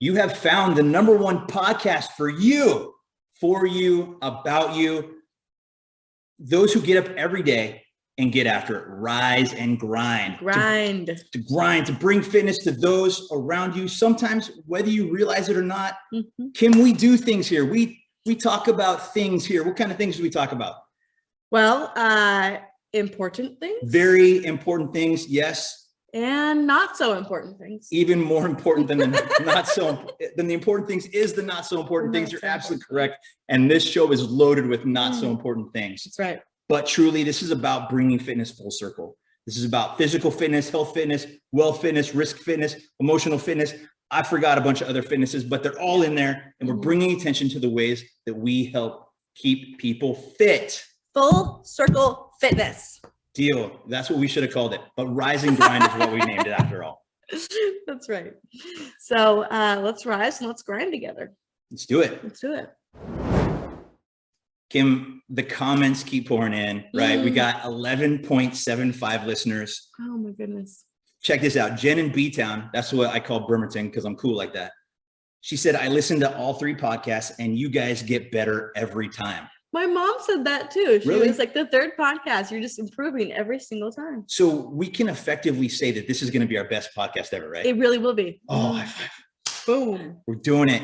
You have found the #1 podcast for you, about you. Those who get up every day and get after it. Rise and grind. To bring fitness to those around you. Sometimes, whether you realize it or not, Kim, we do things here. We talk about things here. What kind of things do we talk about? Well, important things. Very important things, yes. And not so important things. Even more important than the important things is the not so important things. You're absolutely correct. And this show is loaded with not so important things. That's right. But truly, this is about bringing fitness full circle. This is about physical fitness, health fitness, wealth fitness, risk fitness, emotional fitness. I forgot a bunch of other fitnesses, but they're all in there. And we're bringing attention to the ways that we help keep people fit. Full circle fitness. Deal. That's what we should have called it. But Rise and Grind is what we named it after all. That's right. So let's rise and let's grind together. Let's do it. Let's do it. Kim, the comments keep pouring in, right? We got 11.75 listeners. Oh my goodness. Check this out. Jen in B-Town, that's what I call Bremerton because I'm cool like that. She said, I listen to all 3 podcasts and you guys get better every time. My mom said that too. She Really? was like, the 3rd podcast, you're just improving every single time. So we can effectively say that this is going to be our best podcast ever, right? It really will be. Oh, high five. Boom. We're doing it.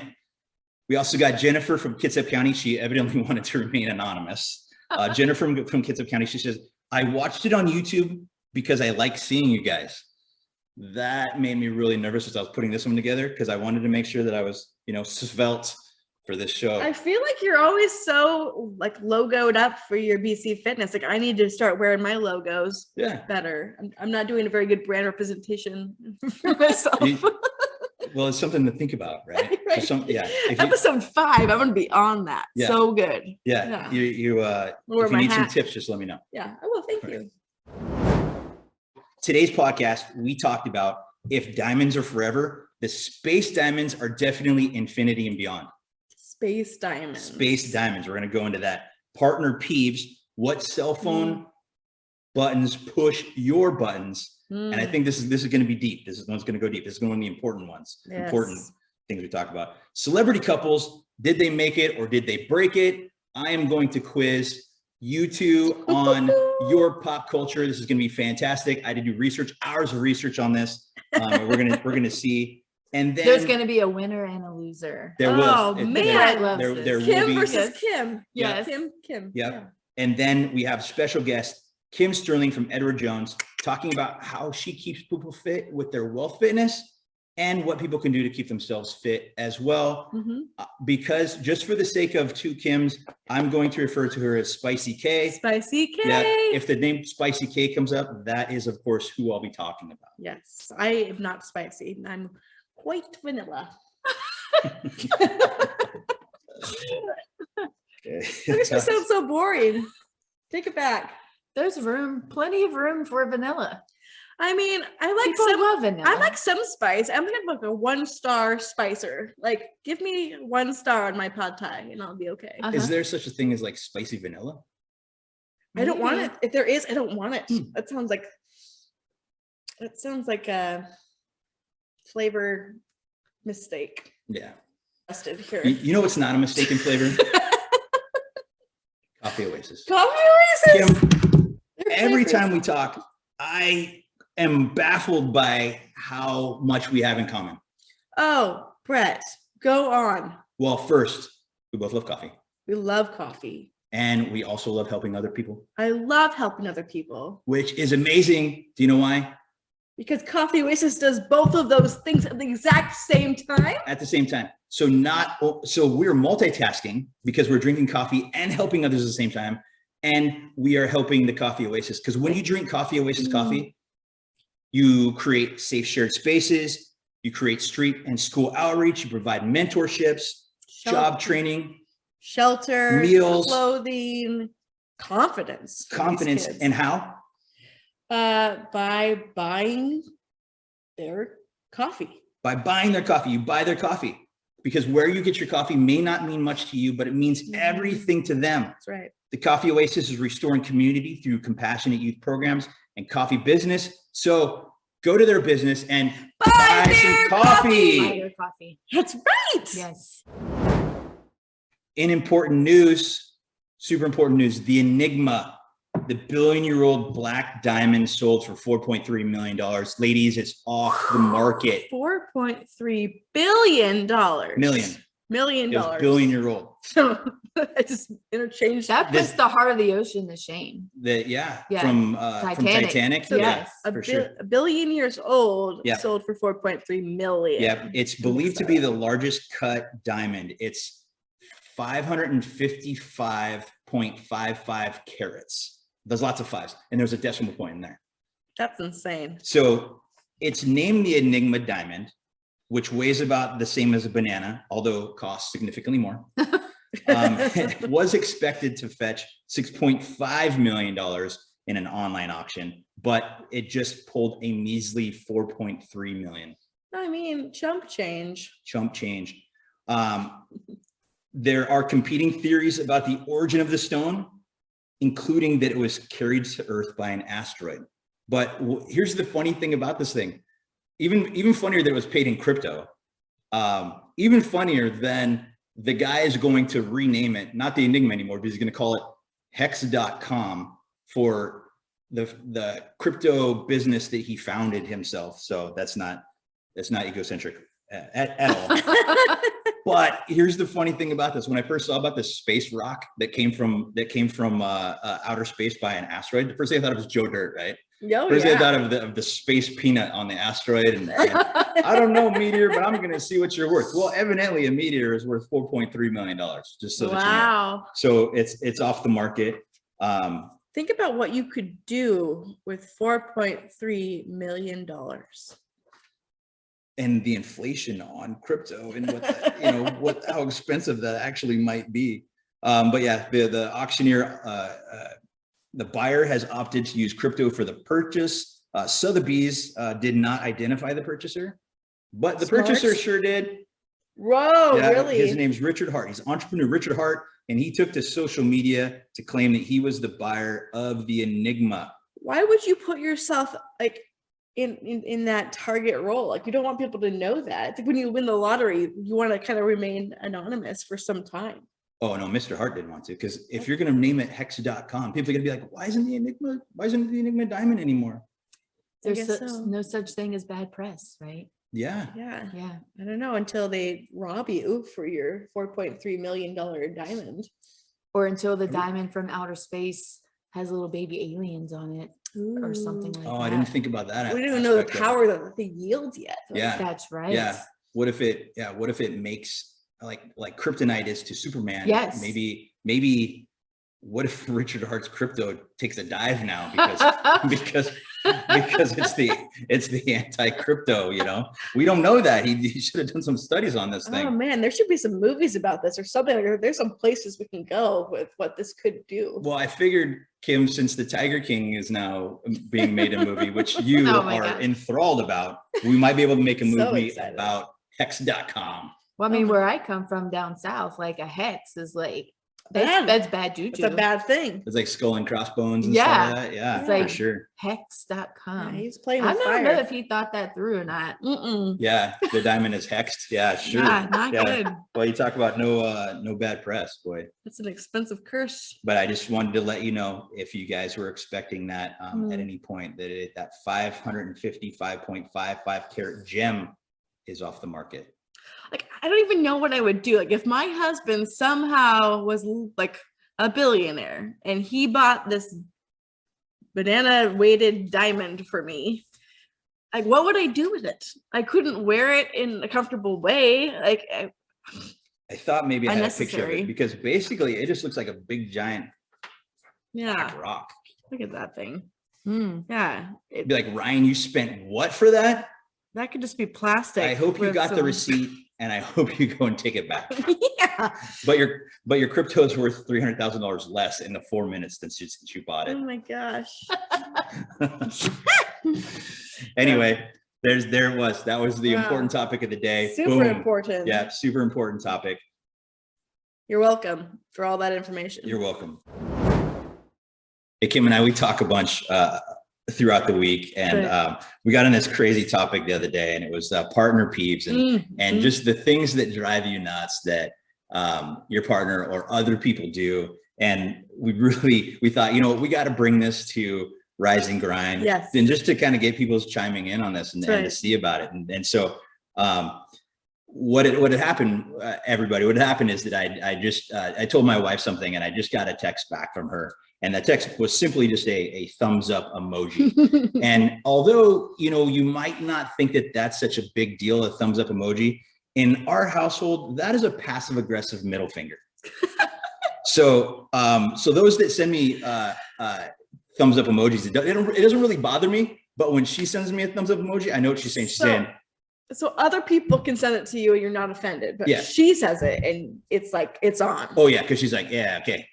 We also got Jennifer from Kitsap County. She evidently wanted to remain anonymous. Jennifer from Kitsap County, she says, I watched it on YouTube because I like seeing you guys. That made me really nervous as I was putting this one together because I wanted to make sure that I was, svelte for this show. I feel like you're always so logoed up for your BC Fitness. Like I need to start wearing my logos better. I'm not doing a very good brand representation for myself. Well, it's something to think about, right? Right. Episode 5, I'm going to be on that. Yeah. So good. Yeah. If you need some tips, just let me know. Yeah, I will. Thank you. Today's podcast, we talked about if diamonds are forever, the space diamonds are definitely infinity and beyond. Space diamonds. Space diamonds. We're going to go into that. Partner peeves. What cell phone buttons push your buttons? And I think this is going to be deep. This one's going to go deep. This is one of the important ones. Yes. Important things we talk about. Celebrity couples. Did they make it or did they break it? I am going to quiz you two on your pop culture. This is going to be fantastic. I did do research, hours of research on this. We're gonna see. And then there's going to be a winner and a loser. There will. Oh man, there Kim will be versus Kim. Yes. Kim. Yeah. And then we have special guest Kim Stirling from Edward Jones talking about how she keeps people fit with their wealth fitness and what people can do to keep themselves fit as well. Because just for the sake of 2 Kims, I'm going to refer to her as Spicy K. Spicy K. Yeah, if the name Spicy K comes up, that is, of course, who I'll be talking about. Yes, I am not spicy. I'm quite vanilla. That makes me sound so boring. Take it back. There's plenty of room for vanilla. I mean, People love vanilla. I like some spice. I'm gonna book a 1-star spicer. Like, give me 1 star on my pad thai, and I'll be okay. Is there such a thing as spicy vanilla? I don't want it. If there is, I don't want it. That sounds like a flavor mistake. Yeah. Here. You know what's not a mistaken flavor? Coffee Oasis. Coffee Oasis. Kim, every time we talk, I am baffled by how much we have in common. Oh, Brett, go on. Well, first, we both love coffee. We love coffee. And we also love helping other people. I love helping other people. Which is amazing. Do you know why? Because Coffee Oasis does both of those things at the exact same time. At the same time. So we're multitasking because we're drinking coffee and helping others at the same time. And we are helping the Coffee Oasis. Because when you drink Coffee Oasis coffee, you create safe shared spaces, you create street and school outreach, you provide mentorships, job training, shelter, meals, clothing, confidence. And how? By buying their coffee. By buying their coffee. You buy their coffee. Because where you get your coffee may not mean much to you, but it means everything to them. That's right. The Coffee Oasis is restoring community through compassionate youth programs and coffee business. So go to their business and buy some coffee. Buy their coffee. That's right. Yes. In important news, super important news, the Enigma, the billion-year-old black diamond sold for $4.3 million. Ladies, it's off the market. $4.3 billion. Million. It was billion-year-old. So I just interchanged That puts the heart of the ocean to shame. From Titanic. So yes, a billion years old, sold for 4.3 million. Yeah, it's believed to be the largest cut diamond. It's 555.55 carats. There's lots of fives, and there's a decimal point in there. That's insane. So it's named the Enigma diamond, which weighs about the same as a banana, although costs significantly more. It was expected to fetch $6.5 million in an online auction, but it just pulled a measly $4.3 million. I mean, chump change. There are competing theories about the origin of the stone, including that it was carried to Earth by an asteroid. But here's the funny thing about this thing. Even funnier that it was paid in crypto. Even funnier than the guy is going to rename it, not the Enigma anymore, but he's going to call it hex.com for the crypto business that he founded himself. So that's not egocentric at all. But here's the funny thing about this. When I first saw about this space rock that came from outer space by an asteroid, the first thing I thought it was Joe Dirt, right? First thing I thought of the space peanut on the asteroid, and I don't know, meteor, but I'm going to see what you're worth. Well, evidently a meteor is worth $4.3 million, just so that you know. So it's off the market. Think about what you could do with $4.3 million. And the inflation on crypto and what how expensive that actually might be. But yeah, the auctioneer, the buyer has opted to use crypto for the purchase. Sotheby's did not identify the purchaser, but the purchaser sure did. Whoa, really? His name's Richard Hart. He's entrepreneur Richard Hart, and he took to social media to claim that he was the buyer of the Enigma. Why would you put yourself in that target role? Like, you don't want people to know that. It's like when you win the lottery, you want to kind of remain anonymous for some time. Oh no, Mr. Hart didn't want to, because if you're going to name it hex.com, people are going to be like, why isn't the Enigma diamond anymore? There's no such thing as bad press, right? Yeah. I don't know, until they rob you for your $4.3 million diamond, or until the diamond from outer space has little baby aliens on it. Ooh. Or something like that. I didn't think about that. We don't even know the power that the thing yields yet. Yeah, that's right. Yeah. What if it makes like kryptonite is to Superman? Yes. Maybe what if Richard Hart's crypto takes a dive now because it's the anti-crypto, we don't know that. He should have done some studies on this thing. Oh man, there should be some movies about this or something. There's some places we can go with what this could do. Well, I figured, Kim, since the Tiger King is now being made a movie, which you are enthralled about, we might be able to make a movie about hex.com. Well, I mean, where I come from down south, like a hex is like, that's bad juju. It's a bad thing. It's like skull and crossbones and stuff like that. Yeah, it's like, for sure. Hex.com. Yeah, he's playing with fire. I don't know if he thought that through or not. Yeah, the diamond is hexed. Yeah, sure. Not good. Well, you talk about no bad press, boy. It's an expensive curse. But I just wanted to let you know, if you guys were expecting that at any point, that 555.55 carat gem is off the market. Like, I don't even know what I would do. Like, if my husband somehow was like a billionaire and he bought this banana weighted diamond for me, like, what would I do with it? I couldn't wear it in a comfortable way. Like, I thought maybe I had a picture of it, because basically it just looks like a big giant black rock. Look at that thing. Yeah. It'd be like, Ryan, you spent what for that? That could just be plastic. I hope you got the receipt, and I hope you go and take it back. Yeah. But your crypto is worth $300,000 less in the 4 minutes since you bought it. Oh my gosh. Anyway, there it was. That was the important topic of the day. Super important. Yeah, super important topic. You're welcome for all that information. You're welcome. Hey, Kim and I, we talk a bunch. throughout the week. And we got on this crazy topic the other day, and it was partner peeves and just the things that drive you nuts that your partner or other people do. And we thought, we got to bring this to Rise and Grind. Yes. And just to kind of get people chiming in on this and to see about it. And so what had happened, everybody, what had happened is that I told my wife something, and I just got a text back from her. And that text was simply just a thumbs up emoji. And although, you might not think that that's such a big deal, a thumbs up emoji, in our household, that is a passive aggressive middle finger. So those that send me thumbs up emojis, it doesn't really bother me. But when she sends me a thumbs up emoji, I know what she's saying. She's saying, so other people can send it to you and you're not offended, but she says it and it's like, it's on. Oh yeah. Cause she's like, yeah, okay.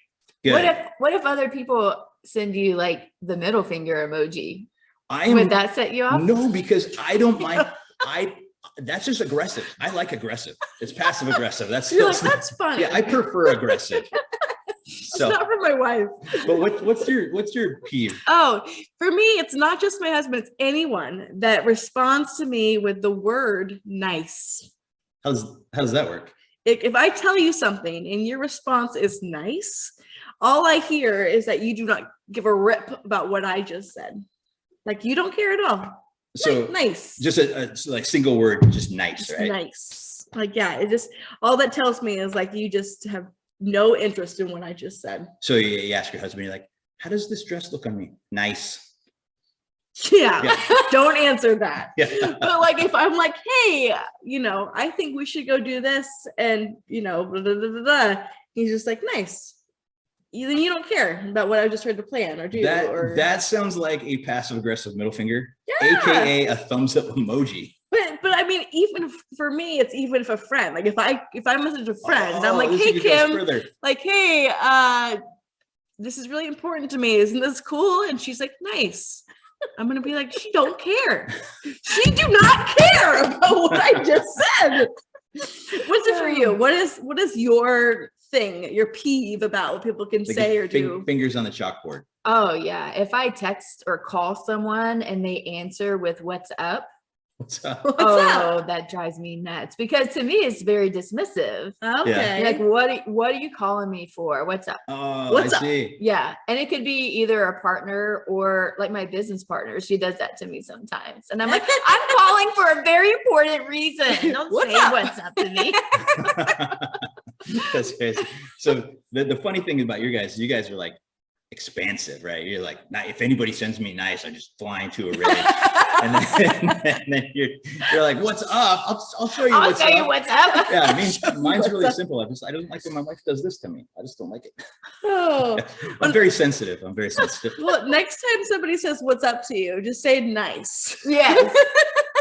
Good. What if other people send you like the middle finger emoji? Would that set you off? No, because I don't mind. That's just aggressive. I like aggressive. It's passive aggressive. That's fun. Yeah, I prefer aggressive. So it's not for my wife. But what's your peeve? Oh, for me, it's not just my husband, it's anyone that responds to me with the word nice. How does that work? If I tell you something and your response is nice, all I hear is that you do not give a rip about what I just said. Like you don't care at all. So nice. Just a like single word, just nice, just right? Nice. Like, yeah, it just, all that tells me is like, you just have no interest in what I just said. So you ask your husband, you're like, how does this dress look on me? Nice. Yeah. Don't answer that. Yeah. But like, if I'm like, hey, I think we should go do this and, blah, blah, blah, blah, blah. He's just like, nice. Then you don't care about what I just tried to plan or do. That sounds like a passive aggressive middle finger, AKA a thumbs up emoji. But I mean, even for me, it's even if a friend, like if I message a friend, I'm like, hey Kim, like, hey, this is really important to me. Isn't this cool? And she's like, nice. I'm gonna be like, she don't care. She do not care about what I just said. What's it for you? What is your thing, your peeve about what people can say or do? Fingers on the chalkboard. Oh yeah. If I text or call someone and they answer with what's up. What's up? That drives me nuts because to me it's very dismissive. Okay. Like what are you calling me for? What's up? Oh, what's I see. Yeah. And it could be either a partner or like my business partner. She does that to me sometimes. And I'm like, I'm calling for a very important reason. Don't what's up to me. That's crazy. So the funny thing about you guys are like expansive, right? You're like, if anybody sends me nice, I'm just flying to a rage. and then you're like, what's up? I'll show you what's up. Yeah, I mean, mine's really simple. I don't like when my wife does this to me. I just don't like it. Oh, I'm very sensitive. Well, next time somebody says what's up to you, just say nice. Yes.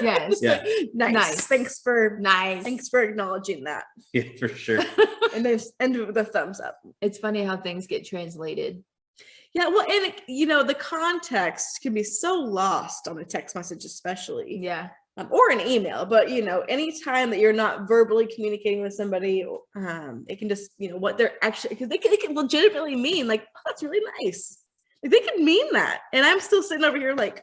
Yes. Yeah. Nice. Thanks for acknowledging that. Yeah, for sure. And then end with a thumbs up. It's funny how things get translated. Yeah, well, and the context can be so lost on a text message, especially. Yeah. Or an email, but anytime that you're not verbally communicating with somebody, it can just what they're actually, because they can legitimately mean like, oh, that's really nice. Like they can mean that, and I'm still sitting over here like,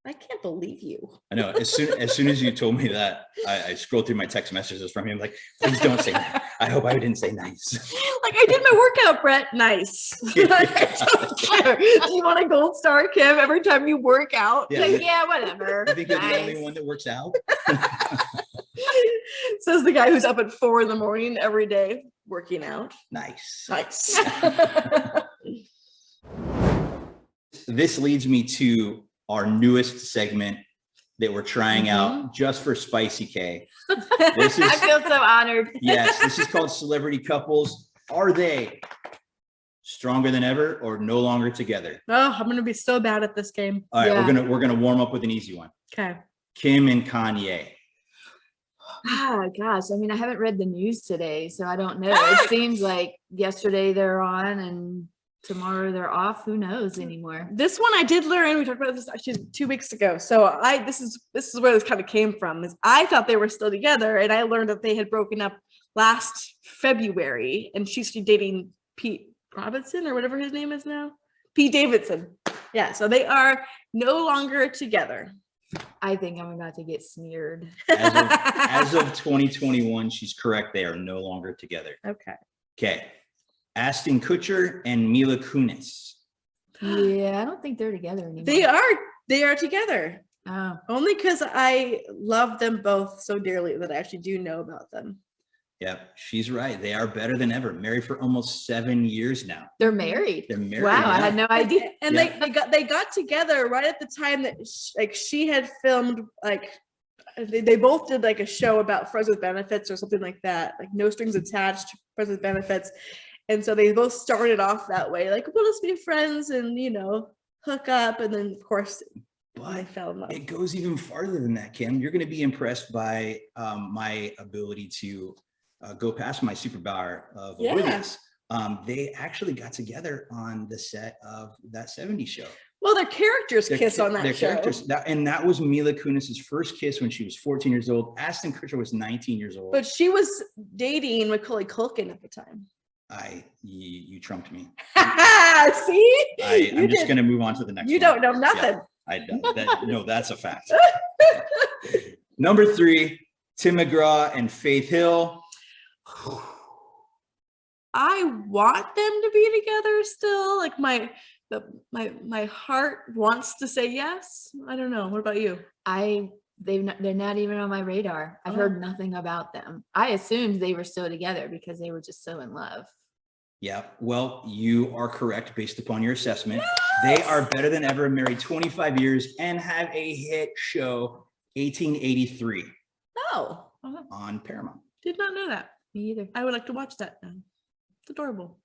I can't believe you. I know. As soon as you told me that, I scrolled through my text messages from him. Like, please don't say that. I hope I didn't say nice. Like, I did my workout, Brett. Nice. Like, I don't care. Do you want a gold star, Kim, every time you work out? Yeah, like, yeah, whatever. I think you're the only one that works out. Says the guy who's up at 4 a.m. every day working out. Nice. This leads me to our newest segment that we're trying out just for Spicy K. I feel so honored. Yes, this is called Celebrity Couples. Are they stronger than ever or no longer together? Oh, I'm gonna be so bad at this game. All right, we're gonna warm up with an easy one. Okay. Kim and Kanye. Gosh, I mean, I haven't read the news today, so I don't know. It seems like yesterday they're on and tomorrow they're off. Who knows anymore? This one I did learn. We talked about this actually 2 weeks ago. So this is where this kind of came from. Is I thought they were still together, and I learned that they had broken up last February, and she's dating Pete Robinson or whatever his name is now. Pete Davidson. Yeah, so they are no longer together. I think I'm about to get smeared. As of 2021, she's correct. They are no longer together. Okay. Ashton Kutcher and Mila Kunis. Yeah, I don't think they're together anymore. They are together. Oh. Only because I love them both so dearly that I actually do know about them. Yep, she's right. They are better than ever. Married for almost 7 years now. They're married. They're married. Wow, yeah. I had no idea. And they got together right at the time that she had filmed, like they both did like a show about friends with benefits or something like that, like No Strings Attached, friends with benefits. And so they both started off that way, like, well, let's be friends and, you know, hook up. And then of course they fell in love. It goes even farther than that, Kim. You're going to be impressed by my ability to go past my superpower of oblivious. They actually got together on the set of that 70s show. Well, their characters kiss on that show. And that was Mila Kunis's first kiss when she was 14 years old. Ashton Kutcher was 19 years old. But she was dating Macaulay Culkin at the time. You trumped me. See? I'm just going to move on to the next one. You don't know nothing. Yeah, no, that's a fact. Number 3, Tim McGraw and Faith Hill. I want them to be together still. Like my heart wants to say yes. I don't know. What about you? They're not even on my radar. I've heard nothing about them. I assumed they were still together because they were just so in love. Yeah, well, you are correct based upon your assessment. Yes! They are better than ever, married 25 years, and have a hit show, 1883. Oh, on Paramount. Did not know that. Me either. I would like to watch that now. It's adorable.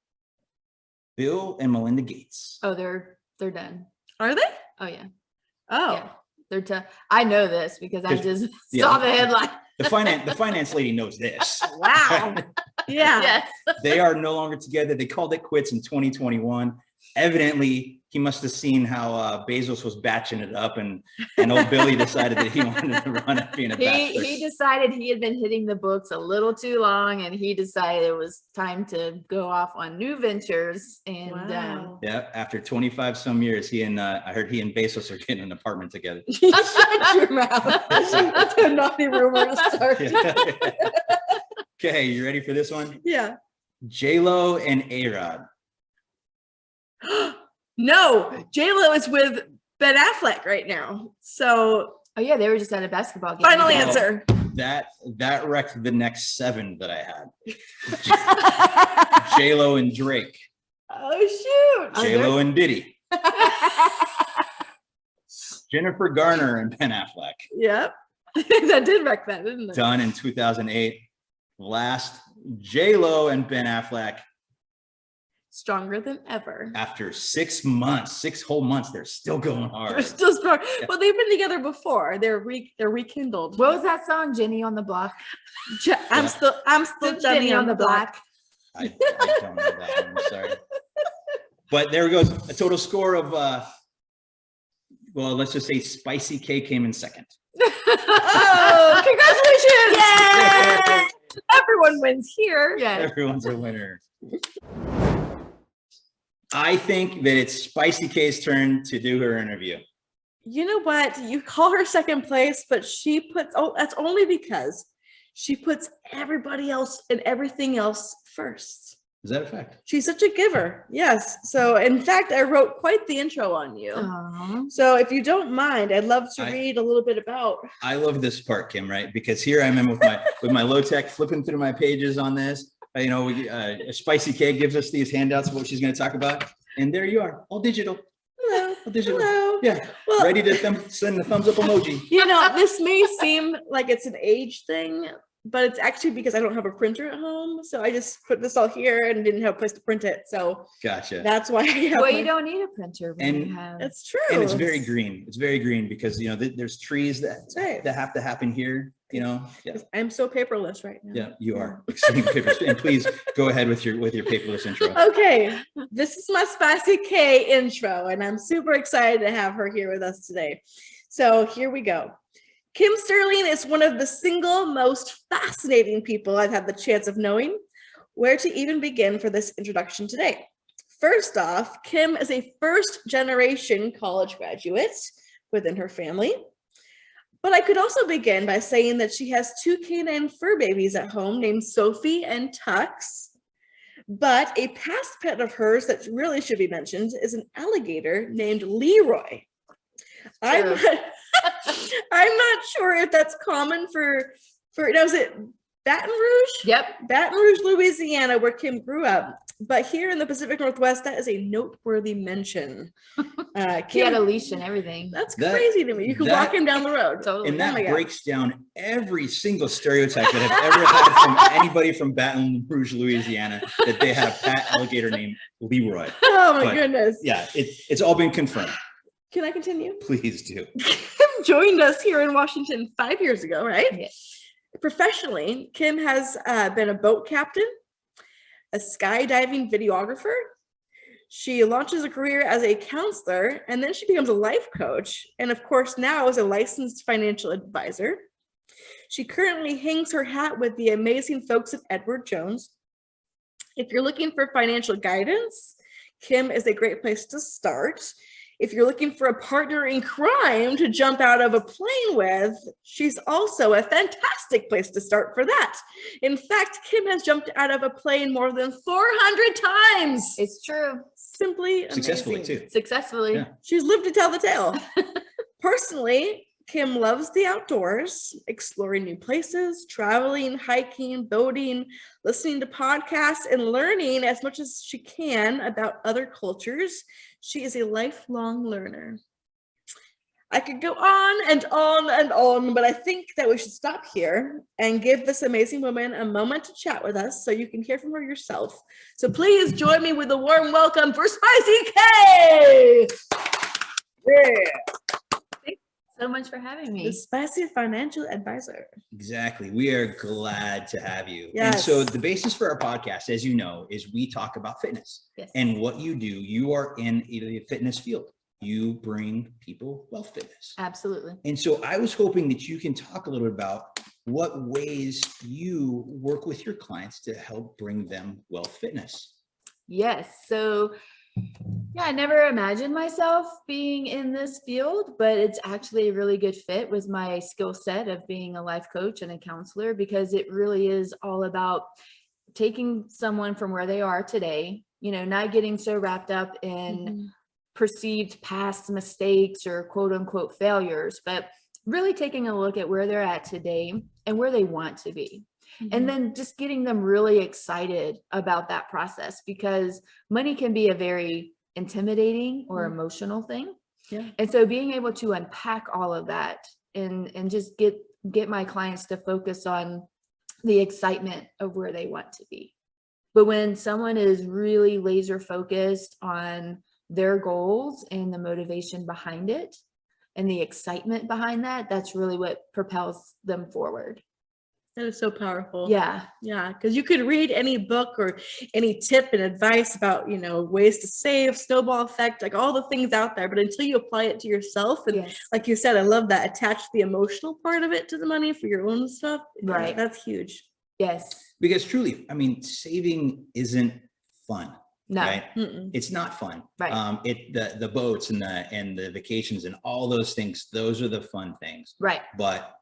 Bill and Melinda Gates. Oh, they're done. Are they? Oh yeah. Oh, yeah. They're I know this because I just saw the headline. The finance lady knows this. Wow. Yeah. Yes. They are no longer together. They called it quits in 2021. Evidently, he must have seen how Bezos was batching it up, and old Billy decided that he wanted to run it being a bachelor. He decided he had been hitting the books a little too long, and he decided it was time to go off on new ventures. And yeah, after 25 some years, I heard he and Bezos are getting an apartment together. Shut your mouth. That's a naughty rumor to start. Okay, you ready for this one? Yeah. J-Lo and A-Rod. No, J-Lo is with Ben Affleck right now. So, oh yeah, they were just at a basketball game. Final answer. That wrecked the next 7 that I had. J-Lo and Drake. Oh shoot. J-Lo and Diddy. Jennifer Garner and Ben Affleck. Yep. That did wreck that, didn't it? Done in 2008. Last, J-Lo and Ben Affleck. Stronger than ever. After 6 months, 6 whole months, they're still going hard. They're still strong. Yeah. Well, they've been together before. They're rekindled. What was that song? Jenny on the Block. I'm still Jenny on the block. I don't know that one. I'm sorry. But there goes a total score of well, let's just say Spicy K came in second. Oh, congratulations! Yay! Everyone wins here. Yeah. Everyone's a winner. I think that it's Spicy K's turn to do her interview. You know what? You call her second place, but she puts, that's only because she puts everybody else and everything else first. Is that a fact? She's such a giver. Yes. So in fact, I wrote quite the intro on you. Aww. So if you don't mind, I'd love to read a little bit about. I love this part, Kim, right? Because here I am with my low tech flipping through my pages on this. You know, Spicy K gives us these handouts of what she's going to talk about. And there you are, all digital. Hello. All digital. Hello. Yeah. Well, ready to send the thumbs up emoji. You know, this may seem like it's an age thing, but it's actually because I don't have a printer at home. So I just put this all here and didn't have a place to print it. So gotcha. That's why I have well, you don't need a printer when you have. It's true. And it's very green. It's very green because, you know, there's trees that have to happen here. You know, yeah. I'm so paperless right now. Yeah, you are extremely paperless. And please go ahead with your paperless intro. Okay, this is my Spicy K intro, and I'm super excited to have her here with us today. So here we go. Kim Stirling is one of the single most fascinating people I've had the chance of knowing. Where to even begin for this introduction today? First off, Kim is a first-generation college graduate within her family. But I could also begin by saying that she has 2 canine fur babies at home named Sophie and Tux. But a past pet of hers that really should be mentioned is an alligator named Leroy. I'm not sure if that's common for now, is it Baton Rouge? Yep. Baton Rouge, Louisiana, where Kim grew up. But here in the Pacific Northwest, that is a noteworthy mention. He had a leash and everything. That's crazy to me. You can walk him down the road. Totally. And that breaks down every single stereotype that I've ever had from anybody from Baton Rouge, Louisiana, that they had a pet alligator named Leroy. Oh my goodness. Yeah, it's all been confirmed. Can I continue? Please do. Kim joined us here in Washington 5 years ago, right? Yes. Professionally, Kim has been a boat captain, a skydiving videographer. She launches a career as a counselor, and then she becomes a life coach, and of course now is a licensed financial advisor. She currently hangs her hat with the amazing folks at Edward Jones. If you're looking for financial guidance, Kim is a great place to start. If you're looking for a partner in crime to jump out of a plane with, she's also a fantastic place to start for that. In fact, Kim has jumped out of a plane more than 400 times. It's true. Simply Successfully, amazing. too. Successfully. Yeah. She's lived to tell the tale. Personally, Kim loves the outdoors, exploring new places, traveling, hiking, boating, listening to podcasts, and learning as much as she can about other cultures. She is a lifelong learner. I could go on and on and on, but I think that we should stop here and give this amazing woman a moment to chat with us so you can hear from her yourself. So please join me with a warm welcome for Spicy K. Yeah. So much for having me. The Spicy Financial Advisor. Exactly. We are glad to have you. Yes. And so the basis for our podcast, as you know, is we talk about fitness. Yes. And what you do, you are in the fitness field. You bring people wealth fitness. Absolutely. And so I was hoping that you can talk a little bit about what ways you work with your clients to help bring them wealth fitness. Yes. So yeah, I never imagined myself being in this field, but it's actually a really good fit with my skill set of being a life coach and a counselor, because it really is all about taking someone from where they are today, not getting so wrapped up in perceived past mistakes or quote unquote failures, but really taking a look at where they're at today and where they want to be. And then just getting them really excited about that process, because money can be a very intimidating or emotional thing. Yeah. And so being able to unpack all of that and just get my clients to focus on the excitement of where they want to be. But when someone is really laser focused on their goals and the motivation behind it and the excitement behind that, that's really what propels them forward. That is so powerful. Yeah. Yeah. Because you could read any book or any tip and advice about, ways to save, snowball effect, like all the things out there. But until you apply it to yourself, and like you said, I love that, attach the emotional part of it to the money for your own stuff. Right. That's huge. Yes. Because truly, saving isn't fun. No. Right? It's not fun. Right. The boats and the vacations and all those things, those are the fun things. Right. But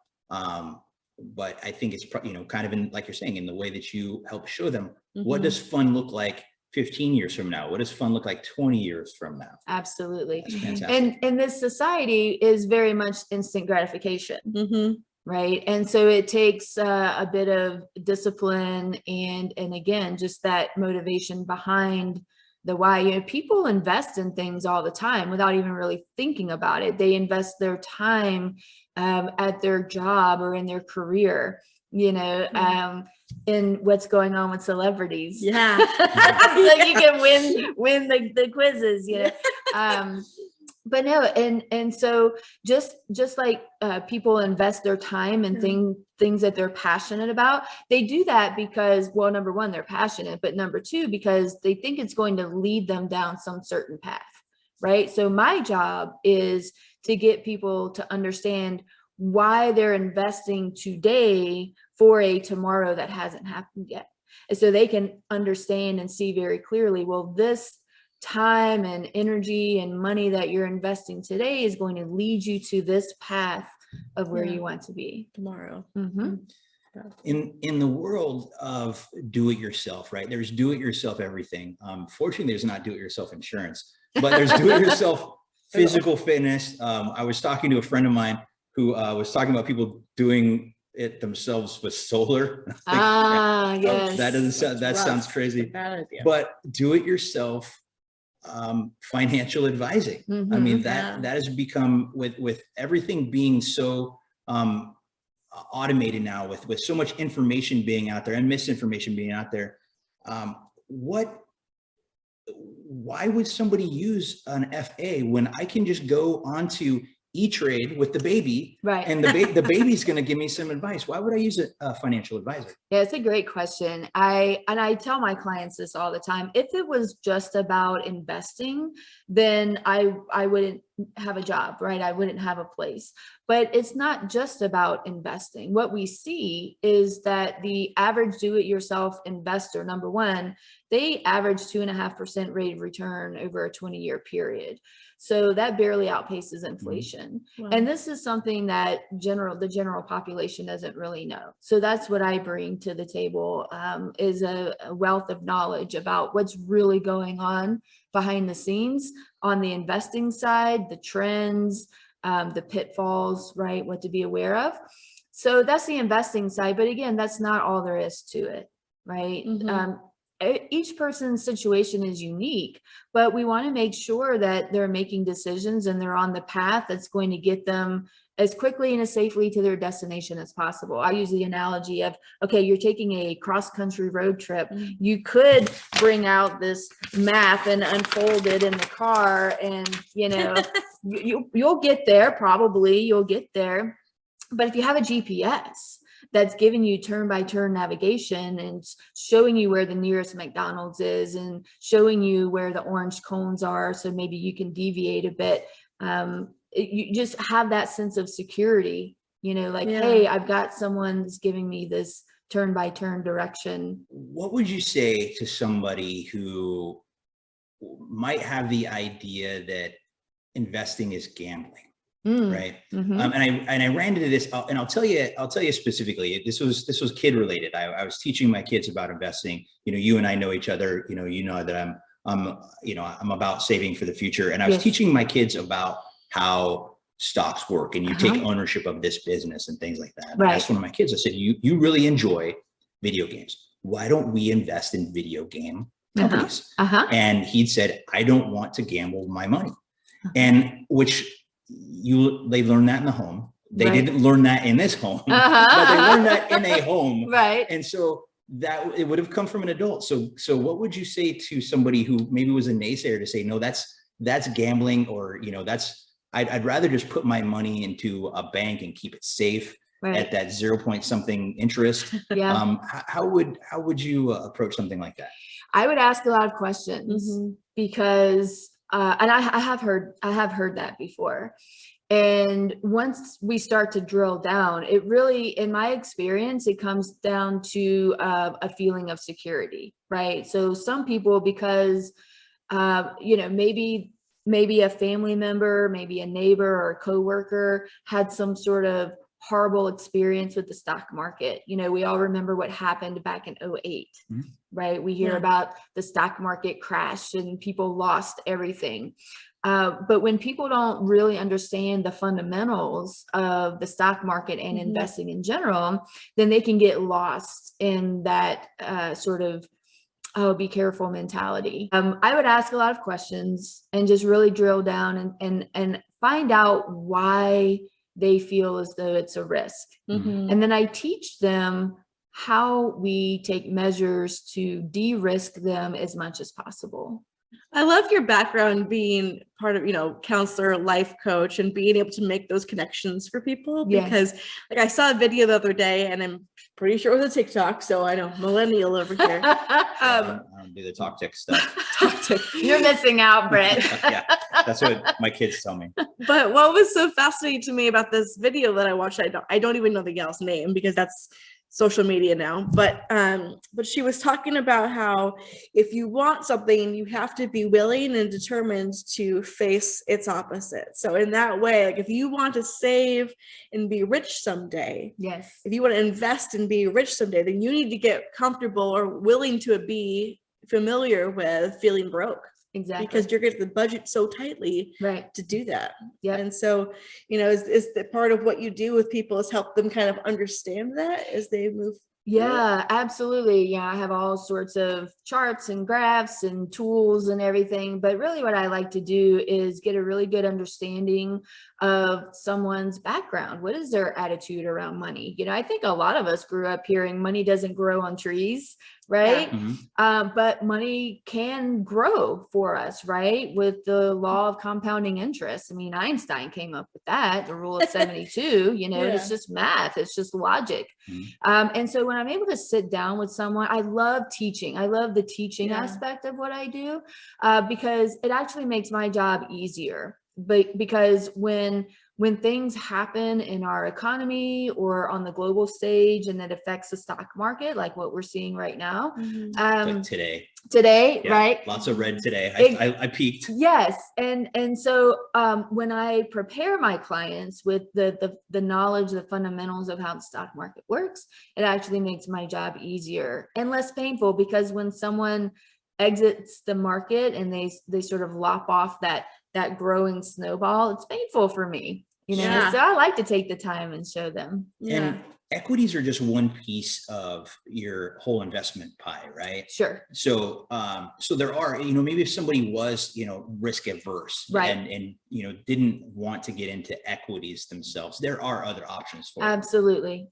I think it's kind of in, like you're saying, in the way that you help show them what does fun look like 15 years from now? What does fun look like 20 years from now? Absolutely. That's fantastic. And this society is very much instant gratification. Right. And so it takes a bit of discipline and again, just that motivation behind the why. People invest in things all the time without even really thinking about it. They invest their time at their job or in their career, in what's going on with celebrities. Yeah. So you can win the quizzes, but no, and so just like people invest their time in things that they're passionate about, they do that because, well, number one, they're passionate, but number two, because they think it's going to lead them down some certain path, right? So my job is to get people to understand why they're investing today for a tomorrow that hasn't happened yet. And so they can understand and see very clearly, well, this time and energy and money that you're investing today is going to lead you to this path of where you want to be tomorrow. In the world of do-it-yourself, right? There's do-it-yourself everything. Fortunately, there's not do-it-yourself insurance, but there's do-it-yourself physical fitness. I was talking to a friend of mine who was talking about people doing it themselves with solar. Yes. That doesn't sound, that sounds crazy. Bad idea. But do-it-yourself financial advising. I mean, that has become, with everything being so automated now, with so much information being out there and misinformation being out there, why would somebody use an FA when I can just go onto E-Trade with the baby, right? And the baby's going to give me some advice? Why would I use a financial advisor? Yeah, it's a great question. I tell my clients this all the time. If it was just about investing, then I wouldn't have a job, right? I wouldn't have a place. But it's not just about investing. What we see is that the average do-it-yourself investor, number one, they average 2.5% rate of return over a 20-year period. So that barely outpaces inflation. Wow. And this is something that the general population doesn't really know. So that's what I bring to the table, is a wealth of knowledge about what's really going on behind the scenes on the investing side, the trends, the pitfalls, right? What to be aware of. So that's the investing side. But again, that's not all there is to it, right? Each person's situation is unique, but we want to make sure that they're making decisions and they're on the path that's going to get them as quickly and as safely to their destination as possible. I use the analogy of, okay, you're taking a cross-country road trip. You could bring out this map and unfold it in the car, and you'll get there, probably you'll get there. But if you have a GPS that's giving you turn-by-turn navigation and showing you where the nearest McDonald's is and showing you where the orange cones are, so maybe you can deviate a bit, you just have that sense of security, hey, I've got someone that's giving me this turn-by-turn direction. What would you say to somebody who might have the idea that investing is gambling? Right. And I ran into this, and I'll tell you specifically, this was kid related. I was teaching my kids about investing. You and I know each other. You know that I'm about saving for the future, and I was teaching my kids about how stocks work, and you take ownership of this business and things like that. I asked one of my kids, I said, you really enjoy video games. Why don't we invest in video game companies? And he'd said, I don't want to gamble my money. And they learned that in the home. They didn't learn that in this home, but they learned that in a home. Right. And so that it would have come from an adult. So what would you say to somebody who maybe was a naysayer to say, no, that's gambling, or, I'd rather just put my money into a bank and keep it safe at that 0 point something interest. How would you approach something like that? I would ask a lot of questions because and I have heard that before. And once we start to drill down, it really, in my experience, it comes down to a feeling of security, right? So some people, because, maybe a family member, maybe a neighbor or a coworker had some sort of horrible experience with the stock market. We all remember what happened back in 2008. Right? We hear about the stock market crash and people lost everything. But when people don't really understand the fundamentals of the stock market and investing in general, then they can get lost in that sort of, oh, be careful mentality. I would ask a lot of questions and just really drill down and find out why they feel as though it's a risk. And then I teach them how we take measures to de-risk them as much as possible. I love your background being part of, counselor, life coach, and being able to make those connections for people, because I saw a video the other day, and I'm pretty sure it was a TikTok. So I know, millennial over here. I don't do the talk tick stuff. You're missing out, Brett. Yeah, that's what my kids tell me. But what was so fascinating to me about this video that I watched, I don't even know the gal's name, because that's social media now, but she was talking about how if you want something, you have to be willing and determined to face its opposite. So in that way, like if you want to save and be rich someday, Yes. if you want to invest and be rich someday, then you need to get comfortable or willing to be familiar with feeling broke. Exactly. Because you're getting the budget so tightly right to do that. Yep. And so, is the part of what you do with people is help them kind of understand that as they move. Yeah, absolutely. Yeah, I have all sorts of charts and graphs and tools and everything. But really what I like to do is get a really good understanding of someone's background. What is their attitude around money? I think a lot of us grew up hearing money doesn't grow on trees, right? Yeah. Mm-hmm. But money can grow for us, right? With the law of compounding interest. I mean, Einstein came up with that, the rule of 72, Yeah. It's just math. It's just logic. Mm-hmm. And so when I'm able to sit down with someone, I love teaching. I love the teaching Yeah. aspect of what I do because it actually makes my job easier. But because when things happen in our economy or on the global stage and it affects the stock market, like what we're seeing right now, like today, yeah, right? Lots of red today. I peaked. Yes. And so when I prepare my clients with the knowledge, the fundamentals of how the stock market works, it actually makes my job easier and less painful, because when someone exits the market and they sort of lop off that growing snowball, it's painful for me, Yeah. So I like to take the time and show them. Yeah. And equities are just one piece of your whole investment pie, right? Sure. So, so there are, maybe if somebody was, risk averse, right, and didn't want to get into equities themselves, there are other options for them. Absolutely.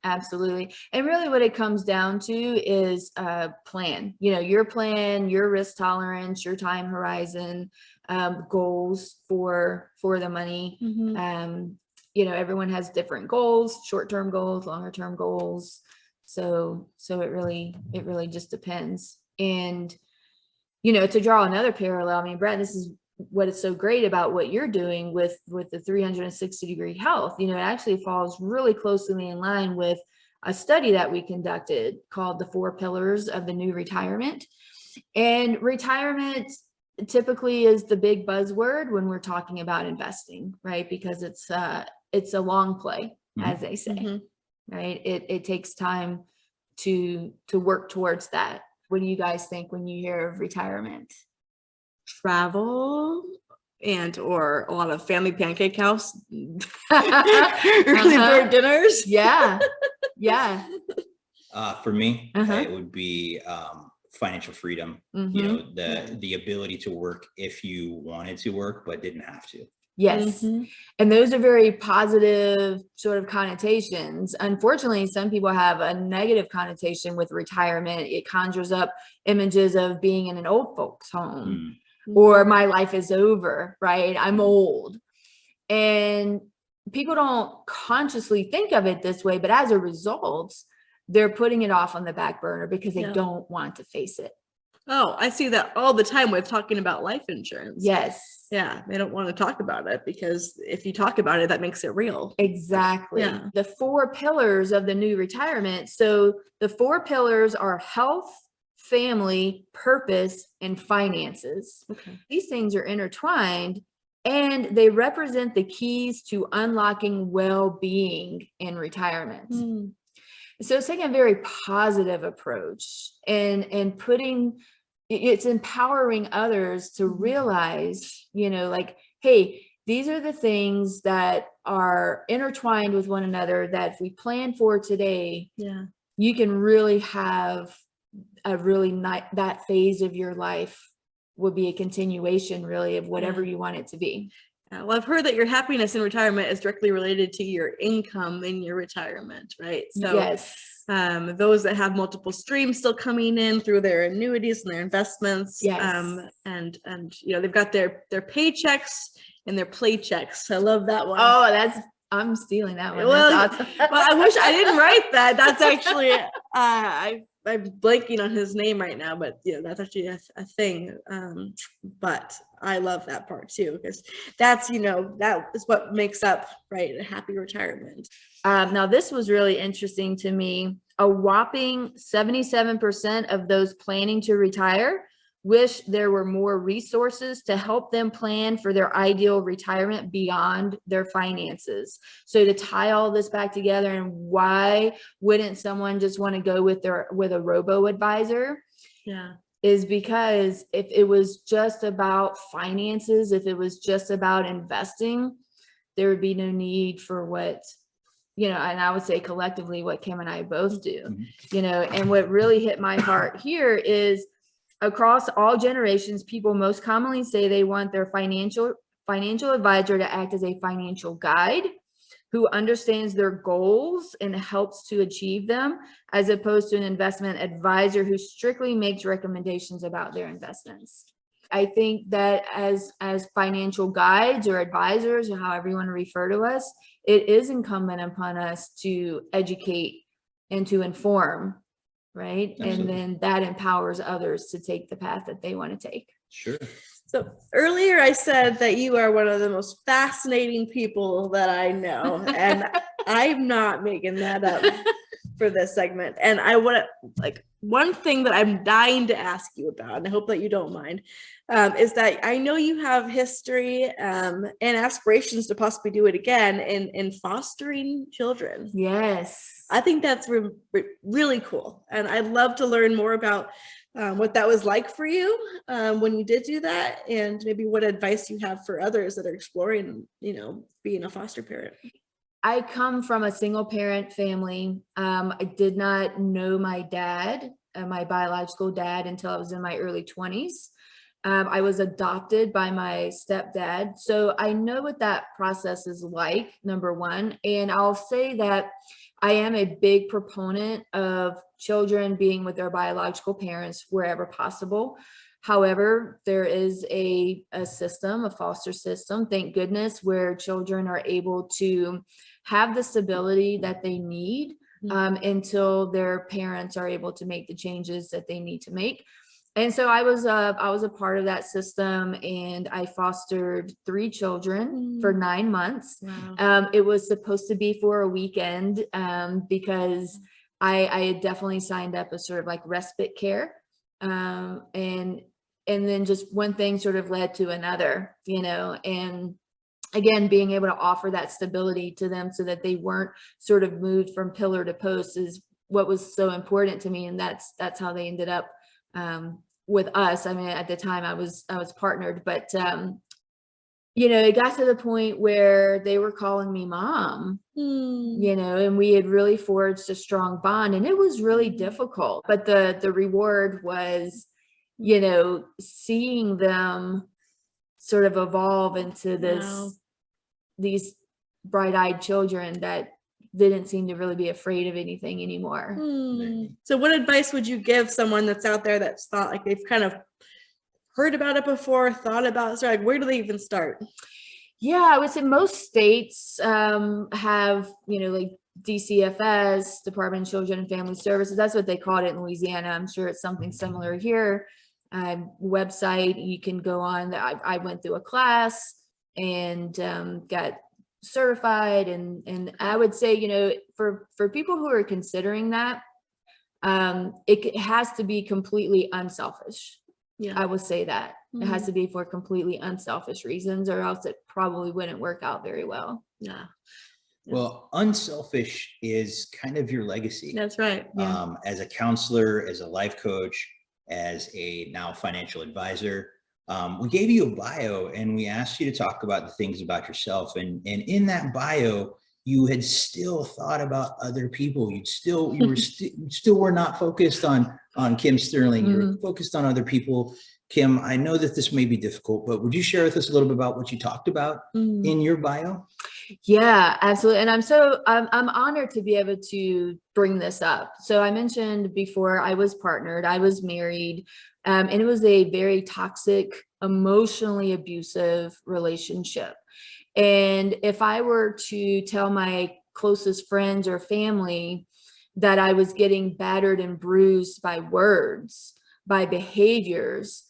And really what it comes down to is plan, your plan, your risk tolerance, your time horizon, goals for the money. Mm-hmm. Everyone has different goals, short-term goals, longer-term goals. So it really just depends. And, to draw another parallel, I mean, Brad, this is what is so great about what you're doing with the 360-degree health. It actually falls really closely in line with a study that we conducted called the 4 pillars of the new retirement. And retirement typically is the big buzzword when we're talking about investing, right? Because it's a long play, as they say, right? It takes time to work towards that. What do you guys think when you hear of retirement? Travel or a lot of family pancake house, early bird dinners. Yeah. For me, it would be financial freedom. The ability to work if you wanted to work but didn't have to. Yes. And those are very positive sort of connotations. Unfortunately, some people have a negative connotation with retirement. It conjures up images of being in an old folks home or my life is over, right? I'm old. And people don't consciously think of it this way, but as a result, they're putting it off on the back burner because they don't want to face it. Oh, I see that all the time with talking about life insurance. Yes. Yeah. They don't want to talk about it because if you talk about it, that makes it real. Exactly. Yeah. The 4 pillars of the new retirement. So the 4 pillars are health, family, purpose, and finances. Okay. These things are intertwined and they represent the keys to unlocking well-being in retirement. So it's taking a very positive approach and it's empowering others to realize, like, hey, these are the things that are intertwined with one another that if we plan for today, you can really have a really nice, that phase of your life would be a continuation really of whatever you want it to be. Well, I've heard that your happiness in retirement is directly related to your income in your retirement, right? So yes. Those that have multiple streams still coming in through their annuities and their investments, and they've got their paychecks and their play checks. I love that one. Oh, I'm stealing that one. Well, that's awesome. Well, I wish I didn't write that. That's actually I'm blanking on his name right now, but that's actually a thing. But I love that part too, because that's, you know, that is what makes up, right, a happy retirement. Now, this was really interesting to me. A whopping 77% of those planning to retire wish there were more resources to help them plan for their ideal retirement beyond their finances. So to tie all this back together, and why wouldn't someone just want to go with a robo advisor? Yeah. Is because if it was just about finances, if it was just about investing, there would be no need for what, you know, and I would say collectively what Kim and I both do, you know. And what really hit my heart here is, across all generations, people most commonly say they want their financial advisor to act as a financial guide who understands their goals and helps to achieve them, as opposed to an investment advisor who strictly makes recommendations about their investments. I think that as financial guides or advisors, or however you want to refer to us, it is incumbent upon us to educate and to inform, right? Absolutely. And then that empowers others to take the path that they want to take. Sure. So earlier I said that you are one of the most fascinating people that I know, and I'm not making that up for this segment. And I want to, like, one thing that I'm dying to ask you about, and I hope that you don't mind, is that I know you have history and aspirations to possibly do it again in fostering children. Yes. I think that's really cool. And I'd love to learn more about what that was like for you when you did do that, and maybe what advice you have for others that are exploring, you know, being a foster parent. I come from a single parent family. I did not know my dad, my biological dad, until I was in my early 20s. I was adopted by my stepdad. So I know what that process is like, number one. And I'll say that I am a big proponent of children being with their biological parents wherever possible. However, there is a system, a foster system, thank goodness, where children are able to have the stability that they need until their parents are able to make the changes that they need to make. And so I was a part of that system, and I fostered 3 children for 9 months. Wow. It was supposed to be for a weekend because I had definitely signed up as sort of like respite care. And then just one thing sort of led to another, you know, and again, being able to offer that stability to them so that they weren't sort of moved from pillar to post is what was so important to me. And that's how they ended up with us. I mean, at the time I was partnered, but you know, it got to the point where they were calling me mom, you know, and we had really forged a strong bond, and it was really difficult. But the reward was, you know, seeing them sort of evolve into these bright-eyed children that didn't seem to really be afraid of anything anymore. So what advice would you give someone that's out there that's thought like they've kind of heard about it before, thought about it, so like, where do they even start? Yeah, I would say most states have, you know, like DCFS, Department of Children and Family Services. That's what they called it in Louisiana. I'm sure it's something similar here. Website you can go on. I went through a class and got certified, and I would say, you know, for people who are considering that, it has to be completely unselfish. Yeah, I would say that it has to be for completely unselfish reasons, or else it probably wouldn't work out very well. Yeah. Well, unselfish is kind of your legacy. That's right. Yeah. As a counselor, as a life coach, as a now financial advisor, we gave you a bio and we asked you to talk about the things about yourself. And in that bio, you had still thought about other people. You still were not focused on Kim Stirling. You were focused on other people. Kim, I know that this may be difficult, but would you share with us a little bit about what you talked about in your bio? Yeah, absolutely. And I'm honored to be able to bring this up. So I mentioned before, I was partnered, I was married, and it was a very toxic, emotionally abusive relationship. And if I were to tell my closest friends or family that I was getting battered and bruised by words, by behaviors,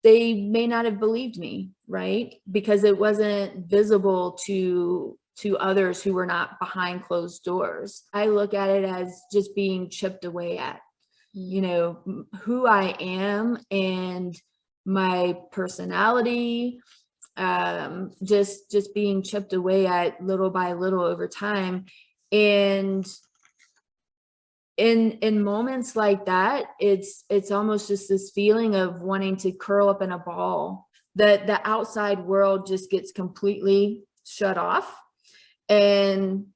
they may not have believed me, right? Because it wasn't visible to others who were not behind closed doors. I look at it as just being chipped away at, you know, who I am and my personality, just being chipped away at little by little over time. And in moments like that, it's almost just this feeling of wanting to curl up in a ball, that the outside world just gets completely shut off. And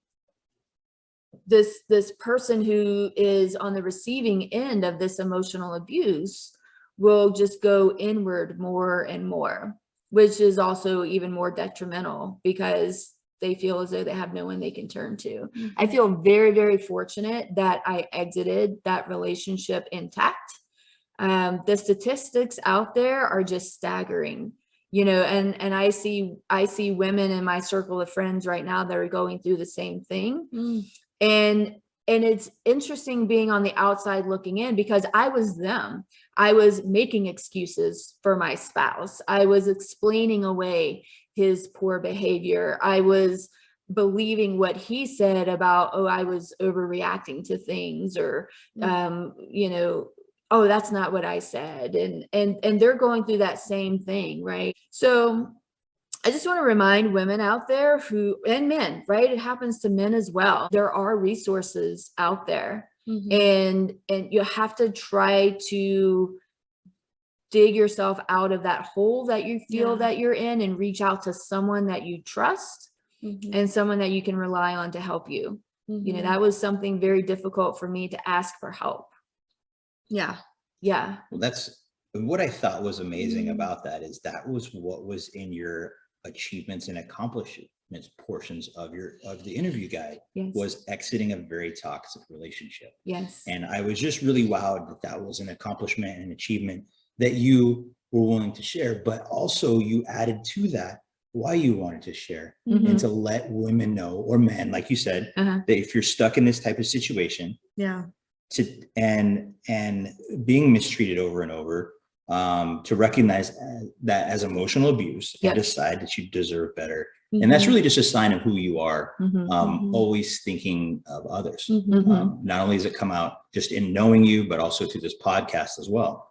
this person who is on the receiving end of this emotional abuse will just go inward more and more, which is also even more detrimental because they feel as though they have no one they can turn to. I feel very, very fortunate that I exited that relationship intact. The statistics out there are just staggering. You know, and I see women in my circle of friends right now that are going through the same thing. And it's interesting being on the outside looking in, because I was them. I was making excuses for my spouse. I was explaining away his poor behavior. I was believing what he said about, oh, I was overreacting to things, or you know, oh, that's not what I said. And they're going through that same thing, right? So I just want to remind women out there and men, right? It happens to men as well. There are resources out there, and you have to try to dig yourself out of that hole that you feel that you're in, and reach out to someone that you trust and someone that you can rely on to help you. You know, that was something very difficult for me to ask for help. Yeah. Well, that's what I thought was amazing about that, is that was what was in your achievements and accomplishments portions of the interview guide, was exiting a very toxic relationship. And I was just really wowed that was an accomplishment and achievement that you were willing to share, but also you added to that why you wanted to share, and to let women know, or men, like you said, that if you're stuck in this type of situation, and being mistreated over and over, to recognize that as emotional abuse, and decide that you deserve better. And that's really just a sign of who you are, always thinking of others. Not only does it come out just in knowing you, but also through this podcast as well.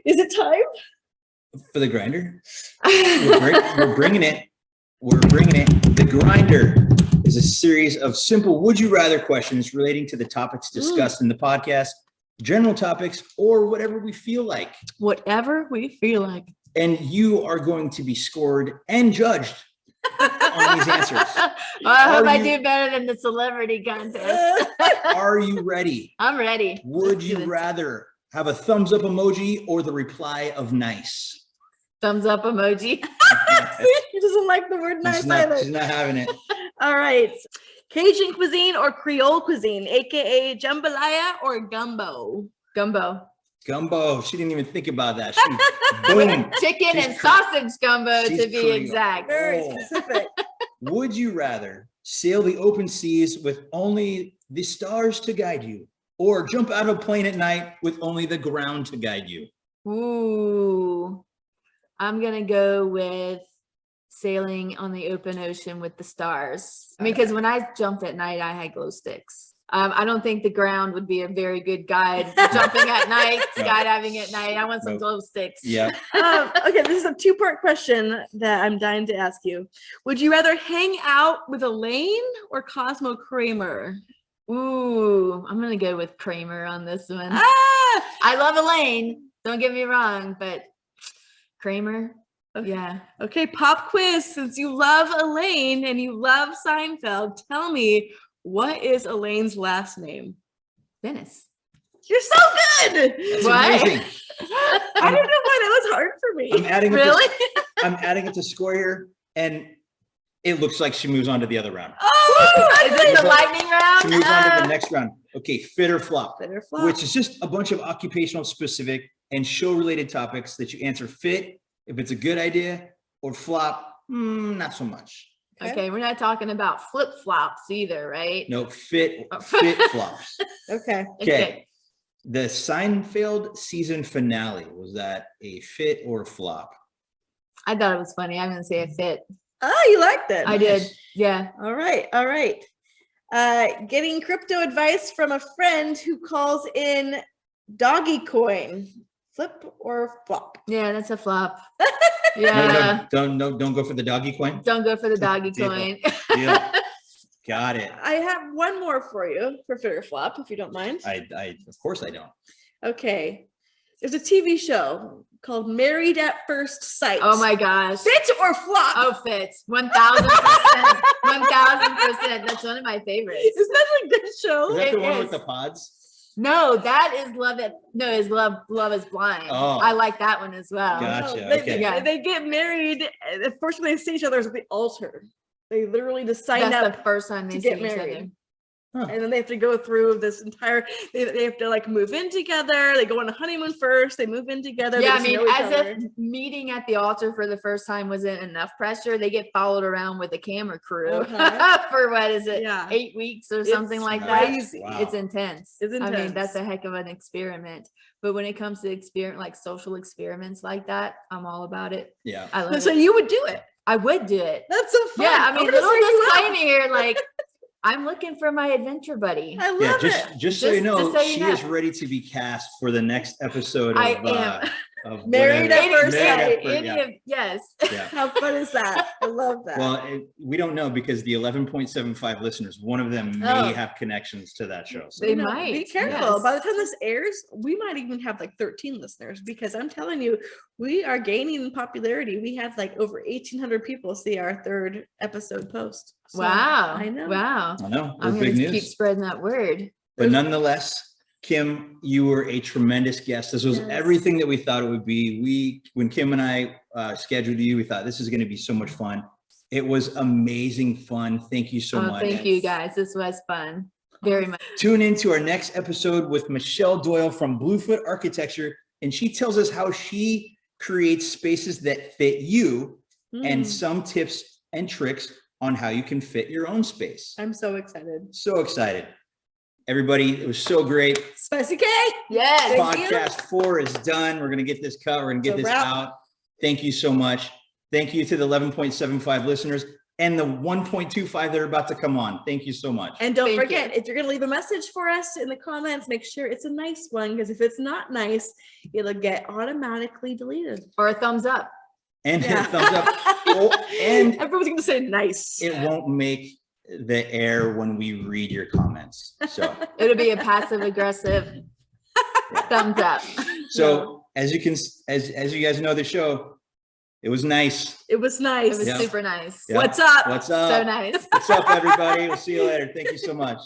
Is it time for the grinder? We're bringing it. The grinder is a series of simple would you rather questions relating to the topics discussed in the podcast, general topics, or whatever we feel like. And you are going to be scored and judged on these answers. Well, I hope I do better than the celebrity contest. Are you ready? I'm ready. Would you rather have a thumbs up emoji or the reply of nice? Thumbs up emoji. He doesn't like the word nice either. She's not having it. All right. Cajun cuisine or Creole cuisine, aka jambalaya or gumbo? Gumbo. She didn't even think about that. Boom. Chicken and sausage gumbo, to be exact. Very specific. Would you rather sail the open seas with only the stars to guide you, or jump out of a plane at night with only the ground to guide you? Ooh, I'm going to go with sailing on the open ocean with the stars. Because when I jumped at night, I had glow sticks. I don't think the ground would be a very good guide for jumping at night, skydiving at night. I want some glow sticks. Yeah. Okay, this is a two-part question that I'm dying to ask you. Would you rather hang out with Elaine or Cosmo Kramer? Ooh, I'm going to go with Kramer on this one. I love Elaine. Don't get me wrong, but Kramer. Okay. Yeah. Okay, pop quiz. Since you love Elaine and you love Seinfeld, tell me, what is Elaine's last name? Venice. You're so good. That's amazing. I don't know why that was hard for me. I'm adding it to score here, and it looks like she moves on to the other round. Oh, is it the lightning round? She moves on to the next round. Okay, fit or flop. Fit or flop. Which is just a bunch of occupational specific and show related topics that you answer fit if it's a good idea, or flop, not so much. Okay, we're not talking about flip flops either, right? No, fit flops. Okay. Okay. The Seinfeld season finale, was that a fit or flop? I thought it was funny. I'm gonna say a fit. Oh, you liked it. I did. Yeah. All right. Getting crypto advice from a friend who calls in doggy coin. Flip or flop? Yeah, that's a flop. No, Yeah. don't go for the doggy coin. Don't go for the doggy Deal. coin. Deal. Got it. I have one more for you for fit or flop, if you don't mind. I of course I don't. Okay. There's a TV show called Married at First Sight. Oh my gosh. Fit or flop? Oh, fit. 1000%. 1000%. That's one of my favorites. Isn't that a good show? Is that the It one is. with the pods? No, that is Love It. No, is Love is Blind. Oh. I like that one as well. Gotcha. They, Okay. Yeah. they get married. The first time they see each other is at the altar. They literally just sign That's up the first time they to see get each married. other. Huh. And then they have to go through this entire, they have to like move in together. They go on a honeymoon first. They move in together. Yeah, I they get to mean, know each as other. if meeting at the altar for the first time wasn't enough pressure, they get followed around with a camera crew for what is it, Yeah. 8 weeks or something It's like that. crazy. Wow. It's intense. It's I mean, that's intense. a heck of an experiment. But when it comes to like social experiments like that, I'm all about it. Yeah. I love So it. you would do it. I would do it. That's so fun. Yeah, I I'm mean, gonna little sign you up. disclaimer here, like I'm looking for my adventure buddy. I love Yeah, it. just so you know, just so you she know. is ready to be cast for the next episode I of am. of Married whatever. at First Married at Sight. First- yeah. Yes. Yeah. How fun is that? I love that. Well, we don't know because the 11.75 listeners, one of them may Oh. have connections to that show. So They You know, might, be careful. yes. By the time this airs, we might even have like 13 listeners because I'm telling you, we are gaining in popularity. We have like over 1,800 people see our third episode post. So, Wow. I know. Wow. I know we're I'm big gonna keep news. spreading that word. But nonetheless, Kim, you were a tremendous guest. This was Yes. everything that we thought it would be. When Kim and I scheduled you, we thought this is going to be so much fun. It was amazing fun. Thank you so much. Thank you guys. This was fun. Very much. Tune in to our next episode with Michelle Doyle from Bluefoot Architecture, and she tells us how she creates spaces that fit you and some tips and tricks on how you can fit your own space. I'm so excited. So excited. Everybody, it was so great. Spicy K. Yes. Thank you. Podcast 4 is done. We're going to get this cut. We're going to get It's a this wrap. out. Thank you so much. Thank you to the 11.75 listeners and the 1.25 that are about to come on. Thank you so much. And don't Thank forget, you. if you're going to leave a message for us in the comments, make sure it's a nice one because if it's not nice, it'll get automatically deleted. Or a thumbs up. And Yeah. thumbs up. Oh, and Everyone's going to say nice. it won't make the air when we read your comments. So, It'll be a passive aggressive thumbs up. so as you can, as you guys know, the show, it was nice. It was nice. It was Yeah. super nice. Yeah. What's up? What's up? So nice. What's up, everybody? We'll see you later. Thank you so much.